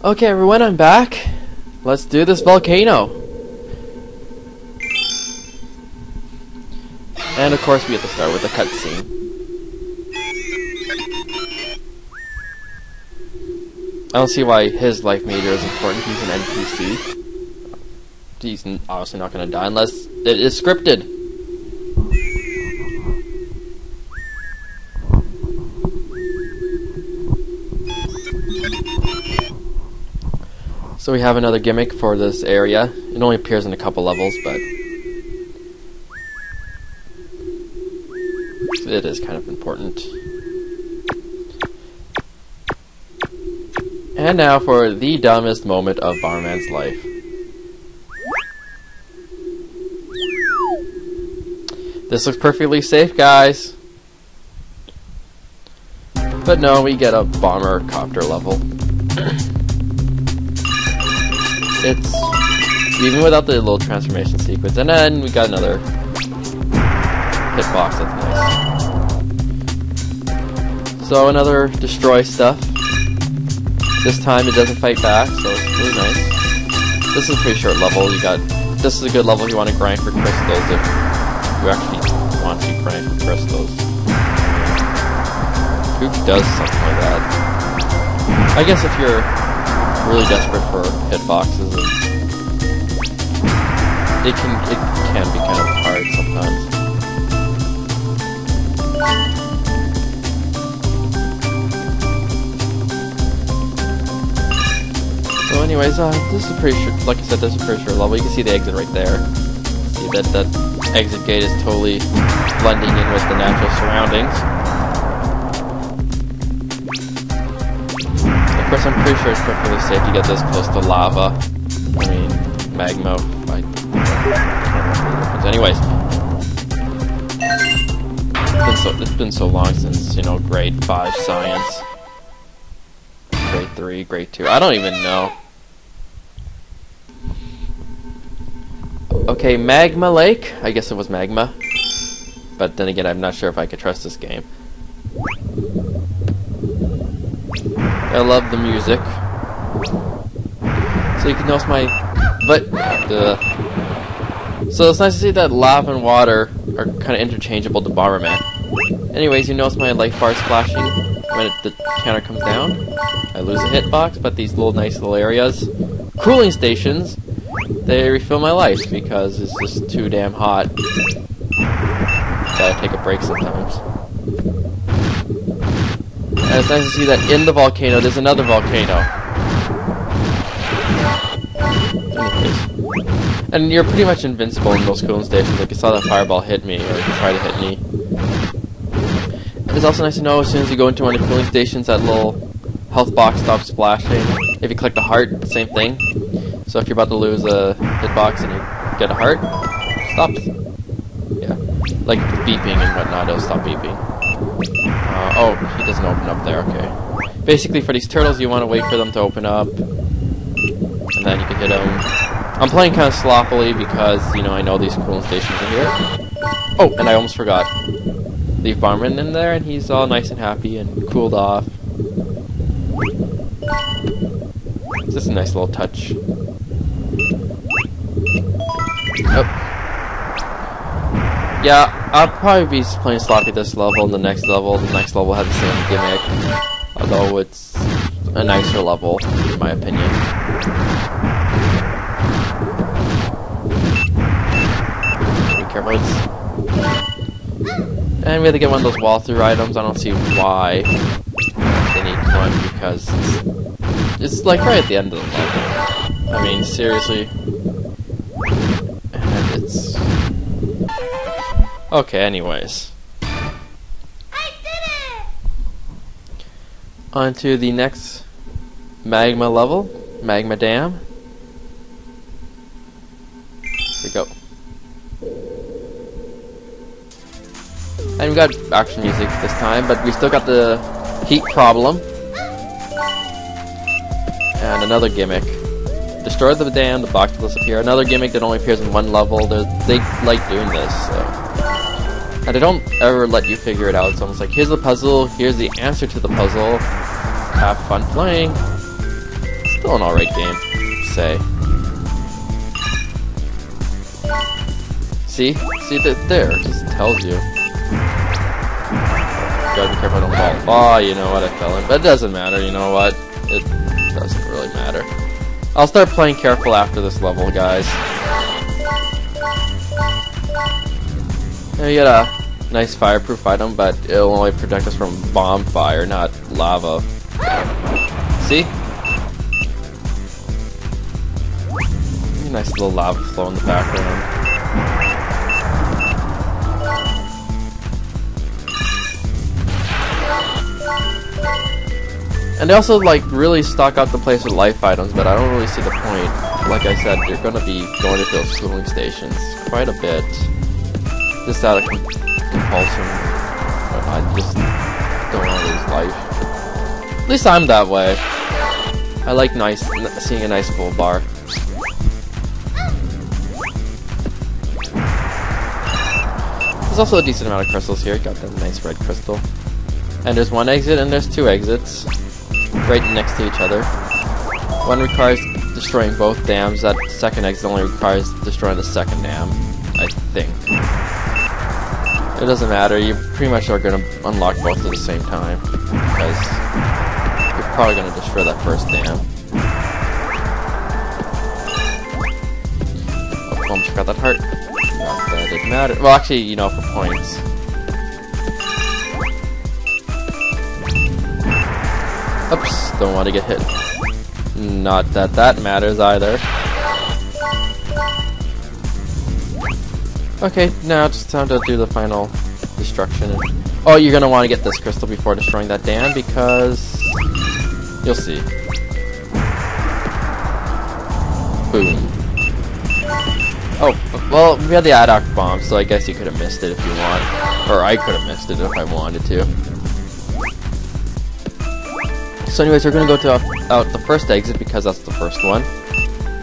Okay, everyone, I'm back. Let's do this volcano. And of course, we have to start with a cutscene. I don't see why his life meter is important. He's an NPC. He's obviously not going to die unless it is scripted. So we have another gimmick for this area. It only appears in a couple levels, but it is kind of important. And now for the dumbest moment of Bomberman's life. This looks perfectly safe, guys. But no, we get a bomber copter level. It's even without the little transformation sequence. And then we got another hitbox, that's nice. So another destroy stuff. This time it doesn't fight back, so it's really nice. This is a pretty short level. This is a good level if you want to grind for crystals, if you actually want to grind for crystals. Who does something like that? I guess if you're really desperate for hitboxes, it can be kind of hard sometimes. So anyways, this is a pretty short, like I said, this is a pretty short level. You can see the exit right there. See that exit gate is totally blending in with the natural surroundings. Of course, I'm pretty sure it's perfectly safe to get this close to lava. I mean, magma. Anyways, it's been so long since, you know, grade 5 science. Grade 3, grade 2. I don't even know. Okay, Magma Lake. I guess it was magma. But then again, I'm not sure if I could trust this game. I love the music. So you can notice my... So it's nice to see that lava and water are kind of interchangeable to Bomberman. Anyways, you notice my life bar splashing when the counter comes down. I lose a hitbox, but these nice little areas, cooling stations, they refill my life because it's just too damn hot. Gotta take a break sometimes. And it's nice to see that in the volcano, there's another volcano. Anyways. And you're pretty much invincible in those cooling stations. Like, you saw that fireball hit me, or try to hit me. And it's also nice to know as soon as you go into one of the cooling stations, that little health box stops splashing. If you click the heart, the same thing. So if you're about to lose a hitbox and you get a heart, it stops. Yeah. Like beeping and whatnot, it'll stop beeping. Oh, he doesn't open up there, okay. Basically, for these turtles, you want to wait for them to open up, and then you can hit them. I'm playing kind of sloppily because, you know, I know these cooling stations are here. Oh, and I almost forgot. Leave Bomberman in there, and he's all nice and happy and cooled off. It's just a nice little touch. Oh. Yeah, I'll probably be playing sloppy this level and the next level. The next level has the same gimmick, although it's a nicer level, in my opinion. Be careful. And we have to get one of those wall-through items. I don't see why they need one, because it's like right at the end of the level. I mean, seriously. And it's... Okay, anyways. I did it! On to the next magma level. Magma Dam. Here we go. And we got action music this time, but we still got the heat problem. And another gimmick. Destroy the dam, the box will disappear. Another gimmick that only appears in one level. They like doing this, so... And they don't ever let you figure it out. It's almost like, here's the puzzle, here's the answer to the puzzle. Have fun playing. Still an alright game, say. See? See that there? It just tells you. Gotta be careful I don't fall. Oh, you know what? I fell in. But it doesn't matter, you know what? It doesn't really matter. I'll start playing careful after this level, guys. You get a nice fireproof item, but it'll only protect us from bomb fire, not lava. See? Nice little lava flow in the background. And they also like really stock out the place with life items, but I don't really see the point. Like I said, you're gonna be going to those cooling stations quite a bit. Just out of compulsion. I just don't want to lose life. At least I'm that way. I like seeing a nice full bar. There's also a decent amount of crystals here. Got that nice red crystal. And there's one exit and there's two exits. Right next to each other. One requires destroying both dams. That second exit only requires destroying the second dam, I think. It doesn't matter. You pretty much are going to unlock both at the same time. Because you're probably going to destroy that first dam. Oh, almost forgot that heart. Not that it matters. Well, actually, you know, for points. Oops, don't want to get hit. Not that that matters either. Okay, now it's time to do the final destruction. Oh, you're gonna want to get this crystal before destroying that dam because you'll see. Boom. Oh, well, we had the ad hoc bomb, so I guess you could have missed it if you want. Or I could have missed it if I wanted to. So anyways, we're going to go to out the first exit because that's the first one.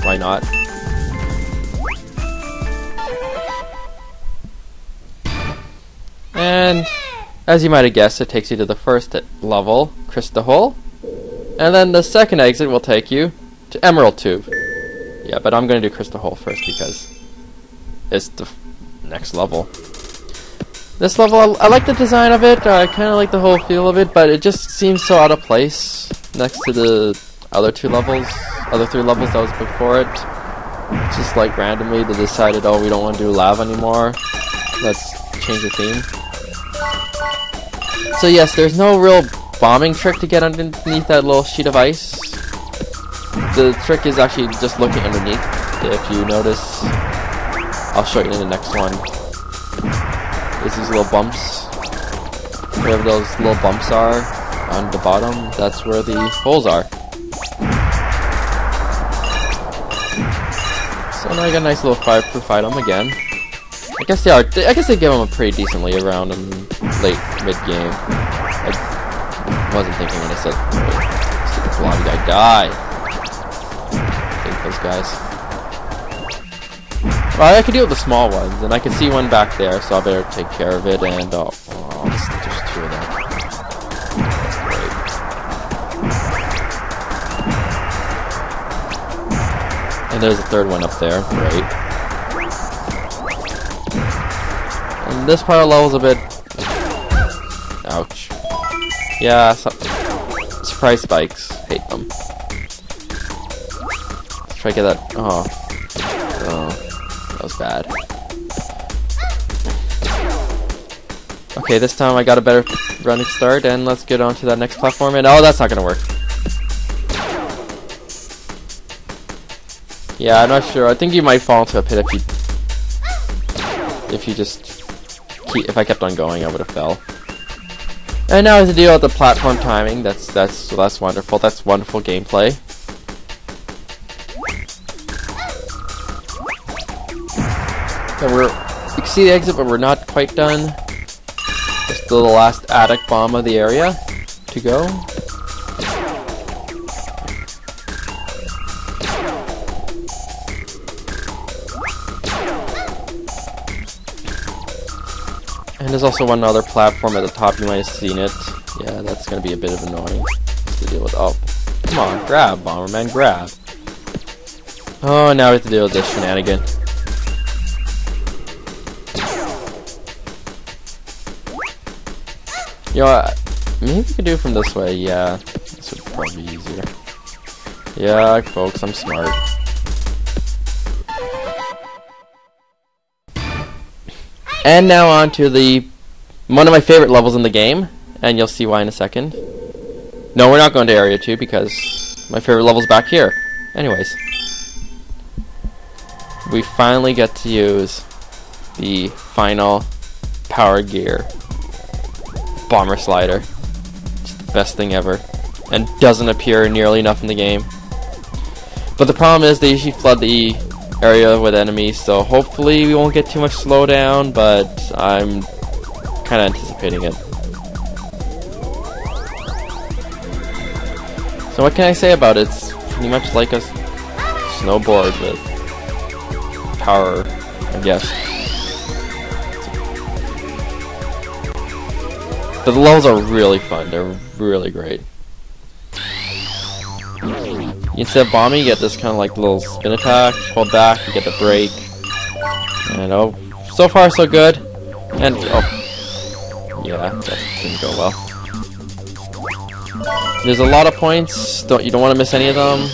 Why not? And as you might have guessed, it takes you to the first level, Crystal Hole. And then the second exit will take you to Emerald Tube. Yeah, but I'm going to do Crystal Hole first because it's the next level. This level, I like the design of it, I kind of like the whole feel of it, but it just seems so out of place next to the other three levels that was before it. It's just like randomly they decided, oh, we don't want to do lava anymore, let's change the theme. So yes, there's no real bombing trick to get underneath that little sheet of ice. The trick is actually just looking underneath. If you notice, I'll show you in the next one. There's these little bumps. Wherever those little bumps are on the bottom, that's where the holes are. So now I got a nice little fireproof item again. I guess they give them a pretty decently around in late mid-game. I wasn't thinking when I said, stupid blobby guy, die! I hate those guys. Well, I can deal with the small ones, and I can see one back there, so I better take care of it, and oh, there's two of them. That's great. And there's a third one up there, great. And this part of the level's a bit... ouch. Yeah, surprise spikes, hate them. Let's try to get that, oh, that was bad. Okay, this time I got a better running start, and let's get on to that next platform, and oh, that's not gonna work. Yeah, I'm not sure. I think you might fall into a pit if you just if I kept on going, I would have fell. And now to deal with the platform timing. That's wonderful. That's wonderful gameplay. And you can see the exit, but we're not quite done. Just the last attic bomb of the area to go. And there's also one other platform at the top, you might have seen it. Yeah, that's going to be a bit of annoying to deal with. Oh, Come on, grab, Bomberman, grab. Oh, now we have to deal with this shenanigan. You know what? Maybe we could do it from this way. Yeah, this would probably be easier. Yeah, folks, I'm smart. And now on to one of my favorite levels in the game, and you'll see why in a second. No, we're not going to Area 2 because my favorite level's back here. Anyways, we finally get to use the final power gear bomber slider. It's the best thing ever, and doesn't appear nearly enough in the game. But the problem is they usually flood the area with enemies, so hopefully we won't get too much slowdown, but I'm kind of anticipating it. So what can I say about it? It's pretty much like a snowboard with power, I guess. But the levels are really fun. They're really great. Instead of bombing, you get this kind of like little spin attack. Hold back, you get the break. And oh, so far so good. And oh, yeah, that didn't go well. There's a lot of points. You don't want to miss any of them.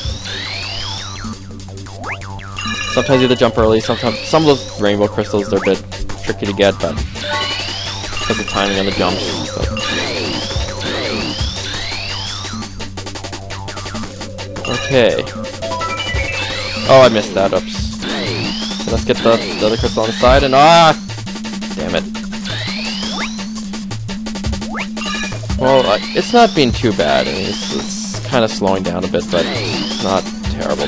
Sometimes you have to jump early. Sometimes some of those rainbow crystals are a bit tricky to get, but because of timing on the jumps. Okay. Oh, I missed that. Oops. So let's get the other crystal on the side, and damn it. Well, it's not being too bad. I mean, it's kind of slowing down a bit, but it's not terrible.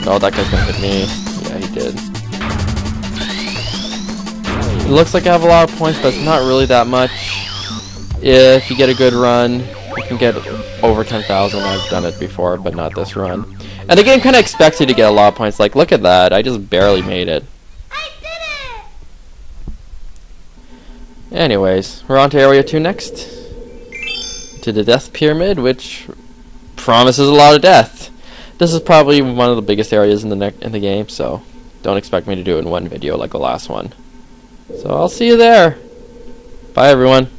Oh, that guy's gonna hit me. Yeah, he did. It looks like I have a lot of points, but it's not really that much. If you get a good run, you can get over 10,000. I've done it before, but not this run. And the game kind of expects you to get a lot of points. Like, look at that. I just barely made it. I did it! Anyways, we're on to Area 2 next. To the Death Pyramid, which promises a lot of death. This is probably one of the biggest areas in the game, so don't expect me to do it in one video like the last one. So I'll see you there. Bye, everyone.